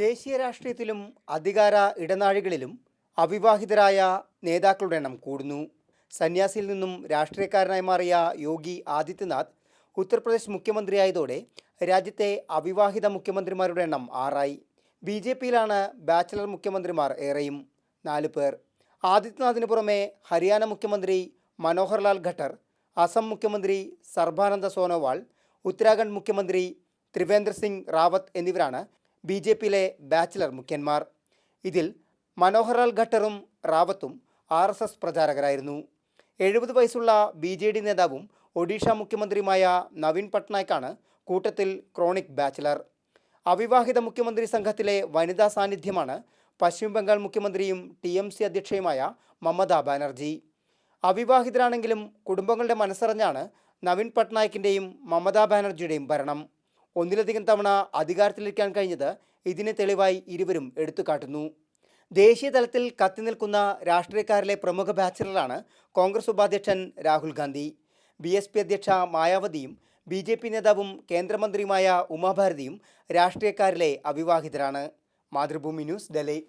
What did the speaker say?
ദേശീയ രാഷ്ട്രീയത്തിലും അധികാര ഇടനാഴികളിലും അവിവാഹിതരായ നേതാക്കളുടെ എണ്ണം കൂടുന്നു. സന്യാസിയിൽ നിന്നും രാഷ്ട്രീയക്കാരനായി മാറിയ യോഗി ആദിത്യനാഥ് ഉത്തർപ്രദേശ് മുഖ്യമന്ത്രിയായതോടെ രാജ്യത്തെ അവിവാഹിത മുഖ്യമന്ത്രിമാരുടെ എണ്ണം 6ആയി. ബി ജെ പിയിലാണ് ബാച്ചലർ മുഖ്യമന്ത്രിമാർ ഏറെയും, 4 പേർ. ആദിത്യനാഥിന് പുറമെ ഹരിയാന മുഖ്യമന്ത്രി മനോഹർ ലാൽ ഖട്ടർ, അസം മുഖ്യമന്ത്രി സർബാനന്ദ സോനോവാൾ, ഉത്തരാഖണ്ഡ് മുഖ്യമന്ത്രി ത്രിവേന്ദ്ര സിംഗ് റാവത്ത് എന്നിവരാണ് ബി ജെ പിയിലെ ബാച്ചിലർ മുഖ്യന്മാർ. ഇതിൽ മനോഹർ ലാൽ ഖട്ടറും റാവത്തും RSS പ്രചാരകരായിരുന്നു. 70 വയസ്സുള്ള BJD നേതാവും ഒഡീഷ മുഖ്യമന്ത്രിയുമായ നവീൻ പട്നായിക്കാണ് കൂട്ടത്തിൽ ക്രോണിക് ബാച്ചിലർ. അവിവാഹിത മുഖ്യമന്ത്രി സംഘത്തിലെ വനിതാ സാന്നിധ്യമാണ് പശ്ചിമ ബംഗാൾ മുഖ്യമന്ത്രിയും TMC അധ്യക്ഷയുമായ മമതാ ബാനർജി. അവിവാഹിതരാണെങ്കിലും കുടുംബങ്ങളുടെ മനസ്സറിഞ്ഞാണ് നവീൻ പട്നായിക്കിൻ്റെയും മമതാ ബാനർജിയുടെയും ഭരണം. ഒന്നിലധികം തവണ അധികാരത്തിലിരിക്കാൻ കഴിഞ്ഞത് ഇതിന് തെളിവായി ഇരുവരും എടുത്തുകാട്ടുന്നു. ദേശീയ തലത്തിൽ കത്തിനിൽക്കുന്ന രാഷ്ട്രീയക്കാരിലെ പ്രമുഖ ബാച്ചിലറാണ് കോൺഗ്രസ് ഉപാധ്യക്ഷൻ രാഹുൽ ഗാന്ധി. BSP അധ്യക്ഷ മായാവതിയും BJP നേതാവും കേന്ദ്രമന്ത്രിയുമായ ഉമാഭാരതിയും രാഷ്ട്രീയക്കാരിലെ അവിവാഹിതരാണ്. മാതൃഭൂമി ന്യൂസ്, ഡൽഹി.